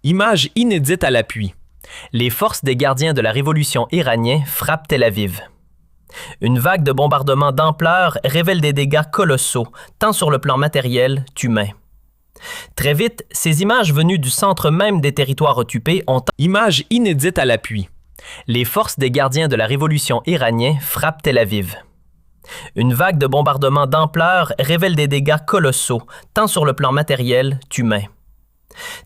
Images inédites à l'appui. Les forces des gardiens de la révolution iranien frappent Tel Aviv. Une vague de bombardements d'ampleur révèle des dégâts colossaux, tant sur le plan matériel qu'humain. Très vite, ces images venues du centre même des territoires occupés ont... Images inédites à l'appui. Les forces des gardiens de la révolution iranien frappent Tel Aviv. Une vague de bombardements d'ampleur révèle des dégâts colossaux, tant sur le plan matériel qu'humain.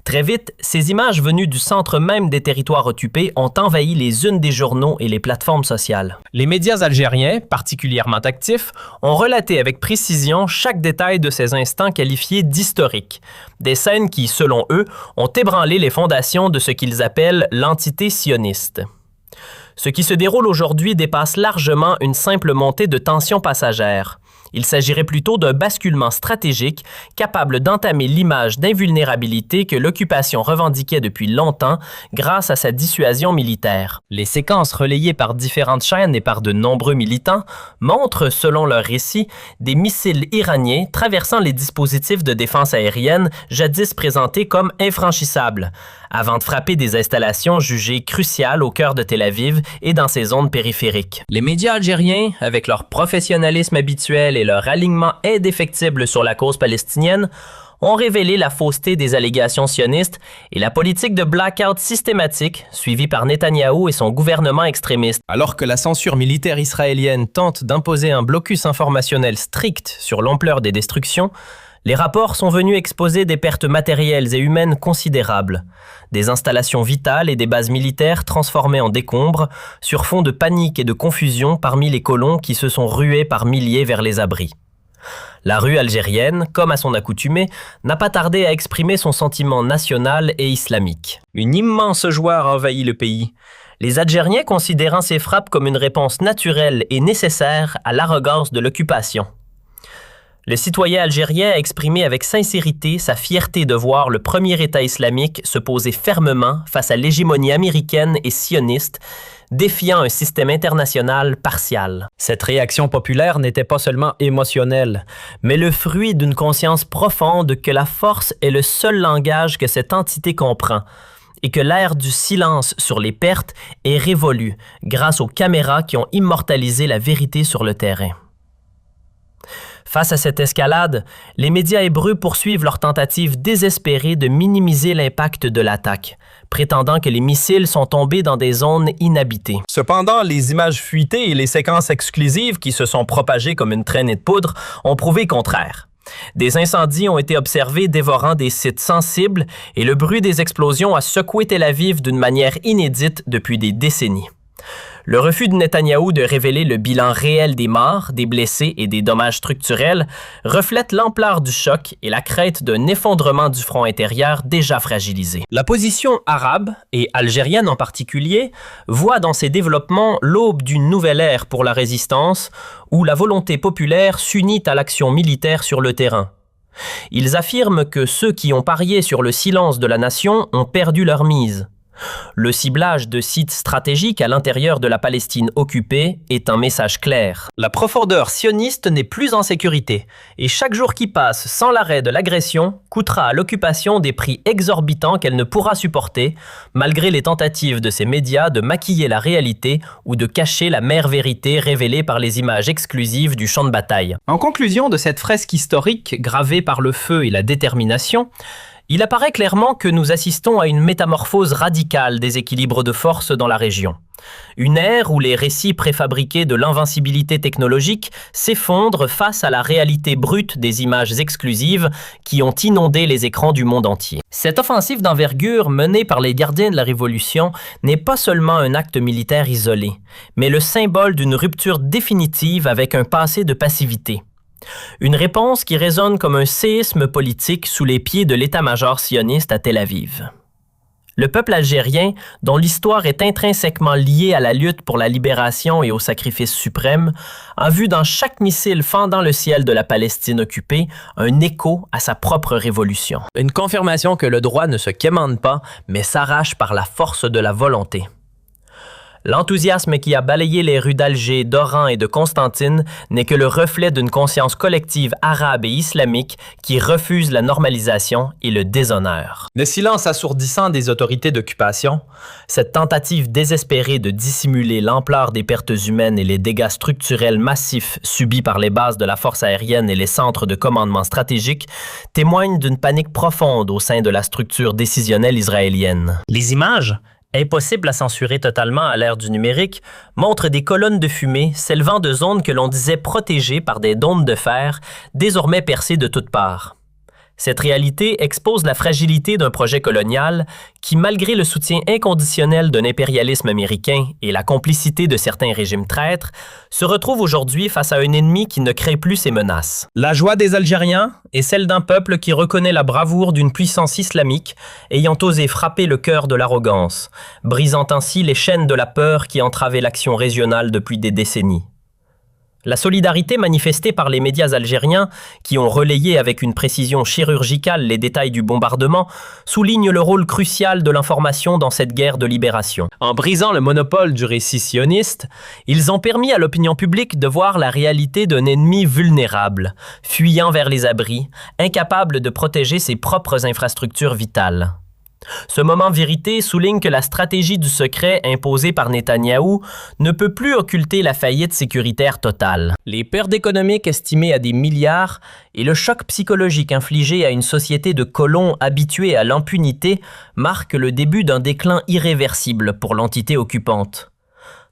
Très vite, ces images venues du centre même des territoires occupés ont envahi les unes des journaux et les plateformes sociales. Les médias algériens, particulièrement actifs, ont relaté avec précision chaque détail de ces instants qualifiés d'historiques. Des scènes qui, selon eux, ont ébranlé les fondations de ce qu'ils appellent l'entité sioniste. Ce qui se déroule aujourd'hui dépasse largement une simple montée de tension passagère. Il s'agirait plutôt d'un basculement stratégique capable d'entamer l'image d'invulnérabilité que l'occupation revendiquait depuis longtemps grâce à sa dissuasion militaire. Les séquences relayées par différentes chaînes et par de nombreux militants montrent, selon leurs récits, des missiles iraniens traversant les dispositifs de défense aérienne jadis présentés comme infranchissables, avant de frapper des installations jugées cruciales au cœur de Tel Aviv et dans ses zones périphériques. Les médias algériens, avec leur professionnalisme habituel et leur alignement indéfectible sur la cause palestinienne, ont révélé la fausseté des allégations sionistes et la politique de blackout systématique suivie par Netanyahou et son gouvernement extrémiste. Alors que la censure militaire israélienne tente d'imposer un blocus informationnel strict sur l'ampleur des destructions, les rapports sont venus exposer des pertes matérielles et humaines considérables, des installations vitales et des bases militaires transformées en décombres sur fond de panique et de confusion parmi les colons qui se sont rués par milliers vers les abris. La rue algérienne, comme à son accoutumée, n'a pas tardé à exprimer son sentiment national et islamique. Une immense joie a envahi le pays, les Algériens considérant ces frappes comme une réponse naturelle et nécessaire à l'arrogance de l'occupation. Le citoyen algérien a exprimé avec sincérité sa fierté de voir le premier État islamique se poser fermement face à l'hégémonie américaine et sioniste, défiant un système international partial. Cette réaction populaire n'était pas seulement émotionnelle, mais le fruit d'une conscience profonde que la force est le seul langage que cette entité comprend, et que l'ère du silence sur les pertes est révolue grâce aux caméras qui ont immortalisé la vérité sur le terrain. Face à cette escalade, les médias hébreux poursuivent leur tentative désespérée de minimiser l'impact de l'attaque, prétendant que les missiles sont tombés dans des zones inhabitées. Cependant, les images fuitées et les séquences exclusives qui se sont propagées comme une traînée de poudre ont prouvé le contraire. Des incendies ont été observés dévorant des sites sensibles et le bruit des explosions a secoué Tel Aviv d'une manière inédite depuis des décennies. Le refus de Netanyahou de révéler le bilan réel des morts, des blessés et des dommages structurels reflète l'ampleur du choc et la crainte d'un effondrement du front intérieur déjà fragilisé. La position arabe, et algérienne en particulier, voit dans ces développements l'aube d'une nouvelle ère pour la résistance où la volonté populaire s'unit à l'action militaire sur le terrain. Ils affirment que ceux qui ont parié sur le silence de la nation ont perdu leur mise. Le ciblage de sites stratégiques à l'intérieur de la Palestine occupée est un message clair. La profondeur sioniste n'est plus en sécurité et chaque jour qui passe sans l'arrêt de l'agression coûtera à l'occupation des prix exorbitants qu'elle ne pourra supporter, malgré les tentatives de ces médias de maquiller la réalité ou de cacher la mère vérité révélée par les images exclusives du champ de bataille. En conclusion de cette fresque historique gravée par le feu et la détermination, il apparaît clairement que nous assistons à une métamorphose radicale des équilibres de force dans la région. Une ère où les récits préfabriqués de l'invincibilité technologique s'effondrent face à la réalité brute des images exclusives qui ont inondé les écrans du monde entier. Cette offensive d'envergure menée par les gardiens de la Révolution n'est pas seulement un acte militaire isolé, mais le symbole d'une rupture définitive avec un passé de passivité. Une réponse qui résonne comme un séisme politique sous les pieds de l'état-major sioniste à Tel Aviv. Le peuple algérien, dont l'histoire est intrinsèquement liée à la lutte pour la libération et au sacrifice suprême, a vu dans chaque missile fendant le ciel de la Palestine occupée un écho à sa propre révolution. Une confirmation que le droit ne se quémande pas, mais s'arrache par la force de la volonté. L'enthousiasme qui a balayé les rues d'Alger, d'Oran et de Constantine n'est que le reflet d'une conscience collective arabe et islamique qui refuse la normalisation et le déshonneur. Le silence assourdissant des autorités d'occupation, cette tentative désespérée de dissimuler l'ampleur des pertes humaines et les dégâts structurels massifs subis par les bases de la force aérienne et les centres de commandement stratégiques témoignent d'une panique profonde au sein de la structure décisionnelle israélienne. Les images, impossible à censurer totalement à l'ère du numérique, montre des colonnes de fumée s'élevant de zones que l'on disait protégées par des dômes de fer, désormais percées de toutes parts. Cette réalité expose la fragilité d'un projet colonial qui, malgré le soutien inconditionnel d'un impérialisme américain et la complicité de certains régimes traîtres, se retrouve aujourd'hui face à un ennemi qui ne craint plus ses menaces. La joie des Algériens est celle d'un peuple qui reconnaît la bravoure d'une puissance islamique ayant osé frapper le cœur de l'arrogance, brisant ainsi les chaînes de la peur qui entravaient l'action régionale depuis des décennies. La solidarité manifestée par les médias algériens, qui ont relayé avec une précision chirurgicale les détails du bombardement, souligne le rôle crucial de l'information dans cette guerre de libération. En brisant le monopole du récit sioniste, ils ont permis à l'opinion publique de voir la réalité d'un ennemi vulnérable, fuyant vers les abris, incapable de protéger ses propres infrastructures vitales. Ce moment vérité souligne que la stratégie du secret imposée par Netanyahou ne peut plus occulter la faillite sécuritaire totale. Les pertes économiques estimées à des milliards et le choc psychologique infligé à une société de colons habitués à l'impunité marquent le début d'un déclin irréversible pour l'entité occupante.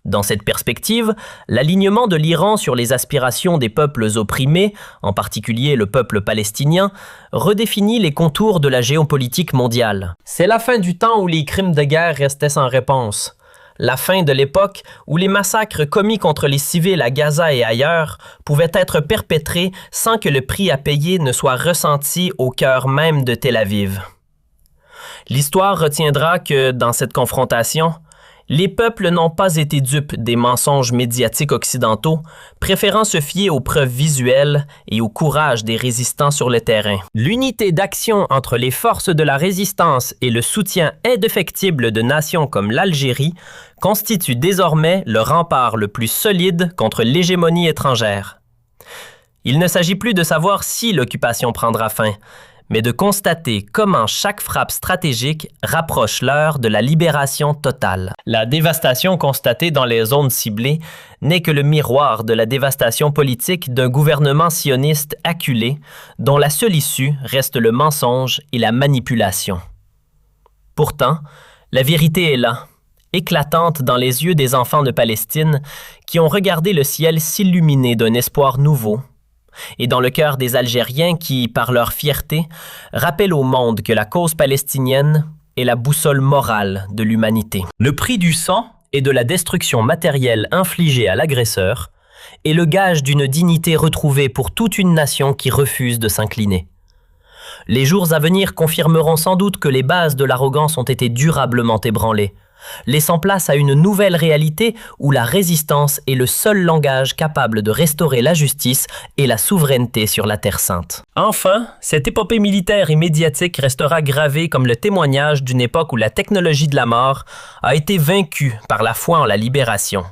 Dans cette perspective, l'alignement de l'Iran sur les aspirations des peuples opprimés, en particulier le peuple palestinien, redéfinit les contours de la géopolitique mondiale. C'est la fin du temps où les crimes de guerre restaient sans réponse. La fin de l'époque où les massacres commis contre les civils à Gaza et ailleurs pouvaient être perpétrés sans que le prix à payer ne soit ressenti au cœur même de Tel Aviv. L'histoire retiendra que, dans cette confrontation, les peuples n'ont pas été dupes des mensonges médiatiques occidentaux, préférant se fier aux preuves visuelles et au courage des résistants sur le terrain. L'unité d'action entre les forces de la résistance et le soutien indéfectible de nations comme l'Algérie constitue désormais le rempart le plus solide contre l'hégémonie étrangère. Il ne s'agit plus de savoir si l'occupation prendra fin, mais de constater comment chaque frappe stratégique rapproche l'heure de la libération totale. La dévastation constatée dans les zones ciblées n'est que le miroir de la dévastation politique d'un gouvernement sioniste acculé, dont la seule issue reste le mensonge et la manipulation. Pourtant, la vérité est là, éclatante dans les yeux des enfants de Palestine qui ont regardé le ciel s'illuminer d'un espoir nouveau, et dans le cœur des Algériens qui, par leur fierté, rappellent au monde que la cause palestinienne est la boussole morale de l'humanité. Le prix du sang et de la destruction matérielle infligée à l'agresseur est le gage d'une dignité retrouvée pour toute une nation qui refuse de s'incliner. Les jours à venir confirmeront sans doute que les bases de l'arrogance ont été durablement ébranlées, laissant place à une nouvelle réalité où la résistance est le seul langage capable de restaurer la justice et la souveraineté sur la Terre sainte. Enfin, cette épopée militaire et médiatique restera gravée comme le témoignage d'une époque où la technologie de la mort a été vaincue par la foi en la libération.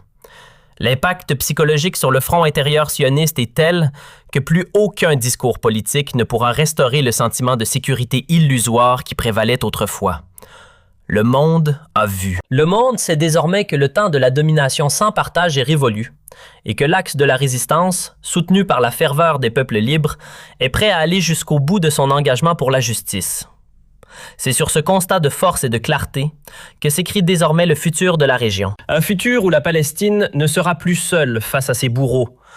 L'impact psychologique sur le front intérieur sioniste est tel que plus aucun discours politique ne pourra restaurer le sentiment de sécurité illusoire qui prévalait autrefois. Le monde a vu. Le monde sait désormais que le temps de la domination sans partage est révolu et que l'axe de la résistance, soutenu par la ferveur des peuples libres, est prêt à aller jusqu'au bout de son engagement pour la justice. C'est sur ce constat de force et de clarté que s'écrit désormais le futur de la région. Un futur où la Palestine ne sera plus seule face à ses bourreaux,